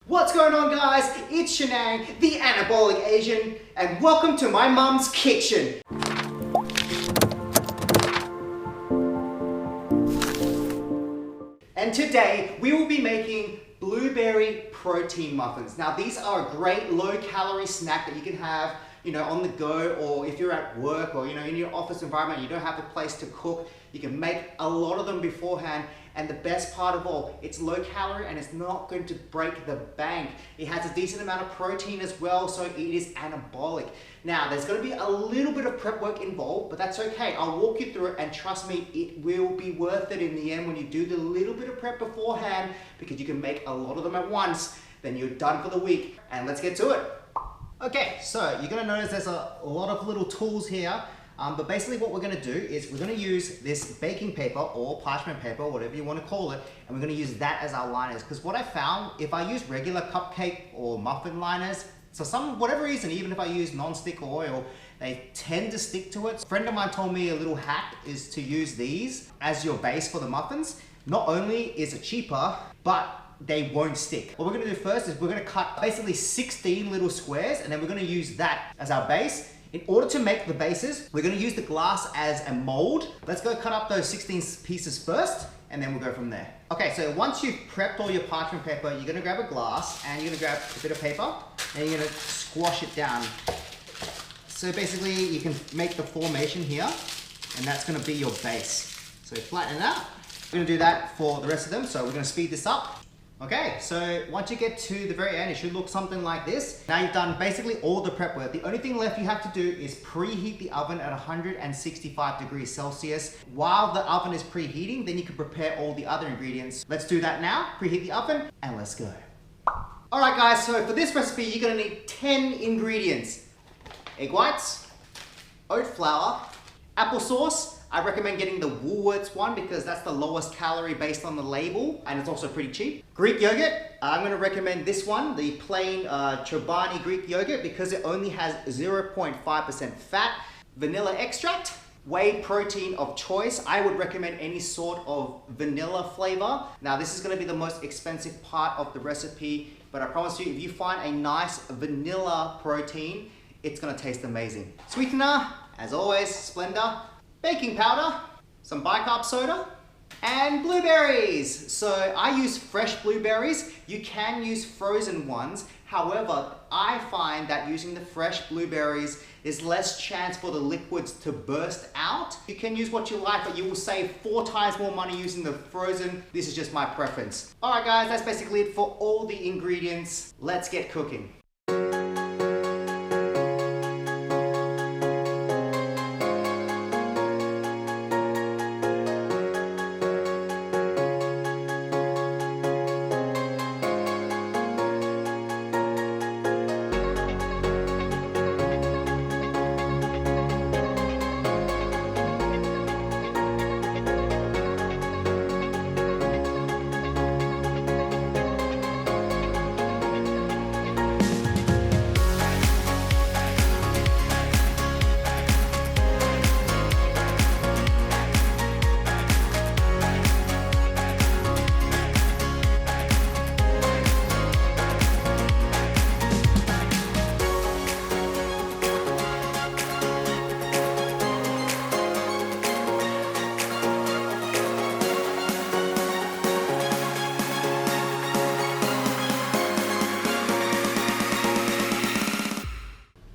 What's going on, guys? It's Shenang, the Anabolic Asian, and welcome to my mum's kitchen. And today we will be making blueberry protein muffins. Now these are a great low-calorie snack that you can have, on the go, or if you're at work or in your office environment, you don't have a place to cook. You can make a lot of them beforehand. And the best part of all, it's low calorie and it's not going to break the bank. It has a decent amount of protein as well, so it is anabolic. Now, there's going to be a little bit of prep work involved, but that's okay. I'll walk you through it, and trust me, it will be worth it in the end when you do the little bit of prep beforehand, because you can make a lot of them at once. Then you're done for the week, and let's get to it. Okay, so you're going to notice there's a lot of little tools here. But basically what we're going to do is we're going to use this baking paper or parchment paper, whatever you want to call it, and we're going to use that as our liners. Because what I found, if I use regular cupcake or muffin liners, for whatever reason, even if I use non-stick oil, they tend to stick to it. A friend of mine told me a little hack is to use these as your base for the muffins. Not only is it cheaper, but they won't stick. What we're going to do first is we're going to cut basically 16 little squares, and then we're going to use that as our base. In order to make the bases, we're going to use the glass as a mold. Let's go cut up those 16 pieces first, and then we'll go from there. Okay, so once you've prepped all your parchment paper, you're going to grab a glass, and you're going to grab a bit of paper, and you're going to squash it down. So basically, you can make the formation here, and that's going to be your base. So flatten it out. We're going to do that for the rest of them, so we're going to speed this up. Okay, so once you get to the very end, it should look something like this. Now you've done basically all the prep work. The only thing left you have to do is preheat the oven at 165 degrees Celsius. While the oven is preheating, then you can prepare all the other ingredients. Let's do that now. Preheat the oven and let's go. All right, guys, so for this recipe, you're gonna need 10 ingredients. Egg whites, oat flour, applesauce. I recommend getting the Woolworths one because that's the lowest calorie based on the label, and it's also pretty cheap. Greek yogurt, I'm going to recommend this one, the plain Chobani Greek yogurt, because it only has 0.5% fat. Vanilla extract, whey protein of choice. I would recommend any sort of vanilla flavor. Now this is going to be the most expensive part of the recipe, but I promise you, if you find a nice vanilla protein, it's going to taste amazing. Sweetener, as always, Splenda. Baking powder, some bicarb soda, and blueberries. So I use fresh blueberries. You can use frozen ones. However, I find that using the fresh blueberries is less chance for the liquids to burst out. You can use what you like, but you will save 4 times more money using the frozen. This is just my preference. All right, guys, that's basically it for all the ingredients. Let's get cooking.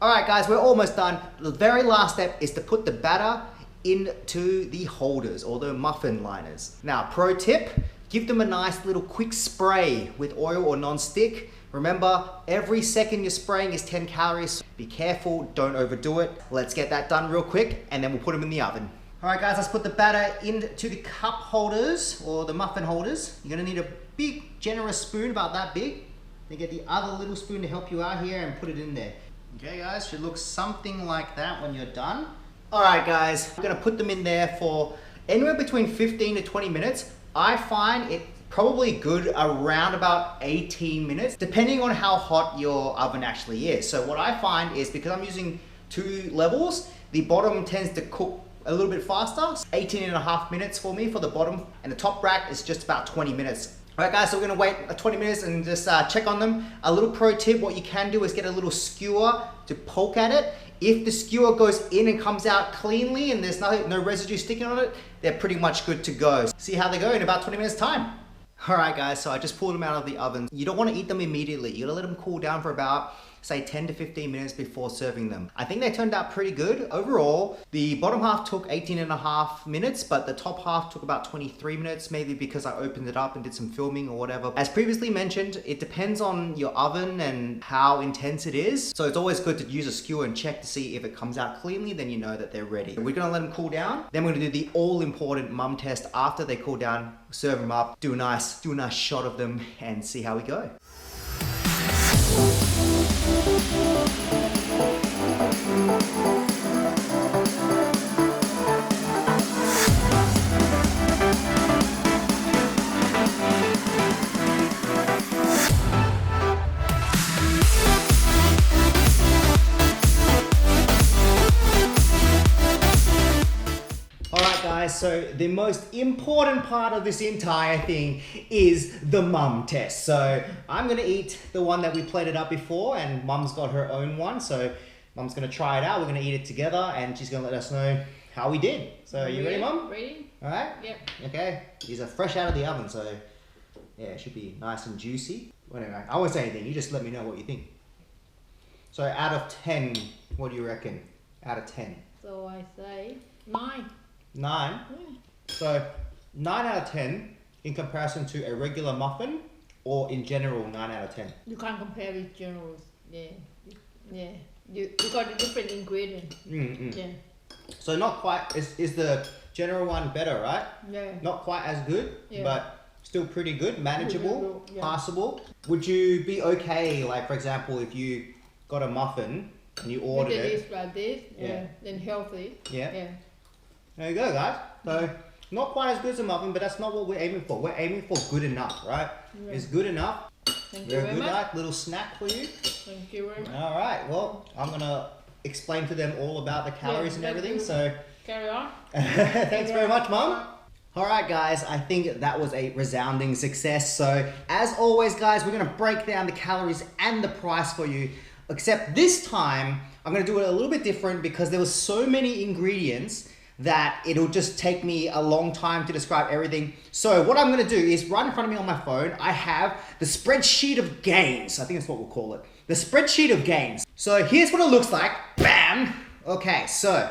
All right, guys, we're almost done. The very last step is to put the batter into the holders or the muffin liners. Now, pro tip, give them a nice little quick spray with oil or non-stick. Remember, every second you're spraying is 10 calories. Be careful, don't overdo it. Let's get that done real quick, and then we'll put them in the oven. All right, guys, let's put the batter into the cup holders or the muffin holders. You're gonna need a big, generous spoon, about that big. Then get the other little spoon to help you out here and put it in there. Okay, guys, should look something like that when you're done. All right, guys, I'm gonna put them in there for anywhere between 15 to 20 minutes. I find it probably good around about 18 minutes, depending on how hot your oven actually is. So what I find is, because I'm using 2 levels, the bottom tends to cook a little bit faster. 18 and a half minutes for me for the bottom, and the top rack is just about 20 minutes. Alright guys, so we're gonna wait 20 minutes and just check on them. A little pro tip, what you can do is get a little skewer to poke at it. If the skewer goes in and comes out cleanly and there's no residue sticking on it, they're pretty much good to go. See how they go in about 20 minutes time. Alright guys, so I just pulled them out of the oven. You don't want to eat them immediately. You gotta let them cool down for about, say, 10 to 15 minutes before serving them. I think they turned out pretty good. Overall, the bottom half took 18.5 minutes, but the top half took about 23 minutes, maybe because I opened it up and did some filming or whatever. As previously mentioned, it depends on your oven and how intense it is. So it's always good to use a skewer and check to see if it comes out cleanly, then you know that they're ready. We're gonna let them cool down. Then we're gonna do the all-important mum test after they cool down, serve them up, do a nice shot of them and see how we go. So the most important part of this entire thing is the mum test. So I'm gonna eat the one that we plated up before, and mum's got her own one. So mum's gonna try it out. We're gonna eat it together and she's gonna let us know how we did. So you ready, mum? Ready. All right? Yep. Okay. These are fresh out of the oven, so yeah, it should be nice and juicy. Well, anyway, I won't say anything. You just let me know what you think. So out of 10, what do you reckon? Out of 10. So I say 9. 9? Yeah. So 9 out of 10 in comparison to a regular muffin, or in general 9 out of 10? You can't compare with generals. Yeah. Yeah. You got a different ingredient. Yeah. So not quite, is the general one better, right? Yeah. Not quite as good, yeah. but still pretty good, manageable, yeah. passable. Would you be okay, like for example, if you got a muffin and you ordered it? Like this, yeah. Then healthy. Yeah. Yeah. There you go, guys. So not quite as good as a muffin, but that's not what we're aiming for. We're aiming for good enough, right? Yeah. It's good enough. Thank you very much. Like little snack for you. Thank you very much. All right. Well, I'm gonna explain to them all about the calories and everything. So carry on. thanks very much, Mum. All right, guys. I think that was a resounding success. So as always, guys, we're gonna break down the calories and the price for you. Except this time, I'm gonna do it a little bit different because there was so many ingredients that it'll just take me a long time to describe everything. So what I'm gonna do is right in front of me on my phone, I have the spreadsheet of gains. I think that's what we'll call it. The spreadsheet of gains. So here's what it looks like, bam. Okay, so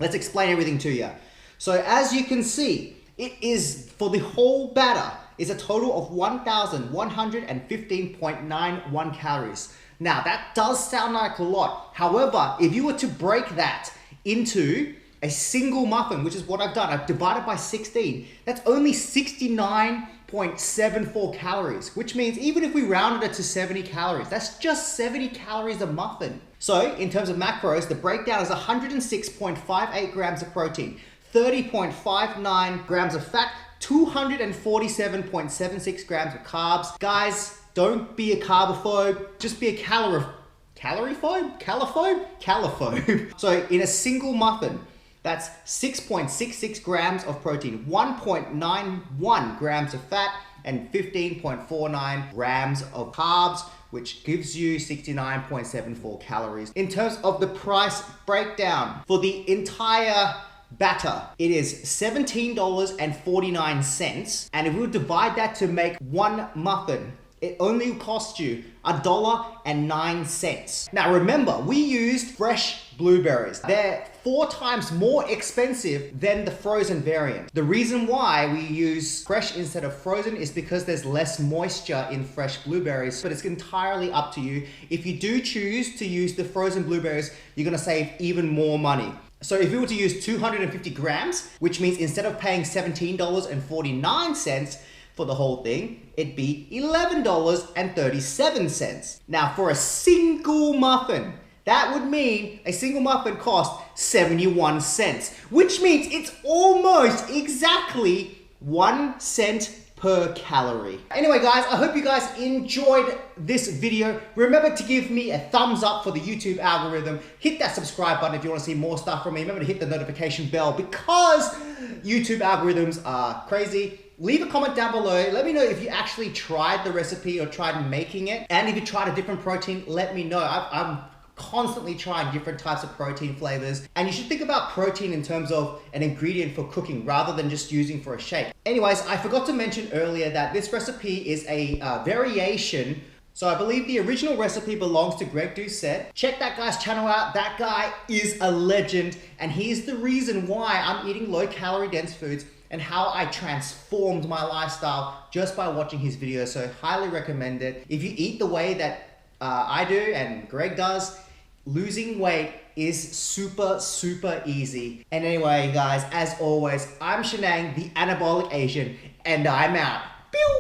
let's explain everything to you. So as you can see, it is, for the whole batter, is a total of 1,115.91 calories. Now that does sound like a lot. However, if you were to break that into a single muffin, which is what I've done, I've divided by 16. That's only 69.74 calories, which means even if we rounded it to 70 calories, that's just 70 calories a muffin. So in terms of macros, the breakdown is 106.58 grams of protein, 30.59 grams of fat, 247.76 grams of carbs. Guys, don't be a carbophobe, just be a caloriphobe? Calophobe? So in a single muffin, that's 6.66 grams of protein, 1.91 grams of fat, and 15.49 grams of carbs, which gives you 69.74 calories. In terms of the price breakdown for the entire batter, it is $17.49. And if we would divide that to make one muffin, it only costs you $1.09. Now remember, we used fresh blueberries. They're 4 times more expensive than the frozen variant. The reason why we use fresh instead of frozen is because there's less moisture in fresh blueberries, but it's entirely up to you. If you do choose to use the frozen blueberries, you're gonna save even more money. So if we were to use 250 grams, which means instead of paying $17.49 for the whole thing, it'd be $11.37. Now for a single muffin, that would mean a single muffin cost 71 cents, which means it's almost exactly 1 cent per calorie. Anyway guys, I hope you guys enjoyed this video. Remember to give me a thumbs up for the YouTube algorithm. Hit that subscribe button if you want to see more stuff from me. Remember to hit the notification bell because YouTube algorithms are crazy. leave a comment down below. Let me know if you actually tried the recipe or tried making it. And if you tried a different protein, let me know. I'm constantly trying different types of protein flavors. And you should think about protein in terms of an ingredient for cooking rather than just using for a shake. Anyways, I forgot to mention earlier that this recipe is a variation. So I believe the original recipe belongs to Greg Doucette. Check that guy's channel out. That guy is a legend. And he's the reason why I'm eating low calorie dense foods and how I transformed my lifestyle just by watching his videos. So highly recommend it. If you eat the way that I do and Greg does, losing weight is super, super easy. And anyway, guys, as always, I'm Shenang, the Anabolic Asian, and I'm out. Pew!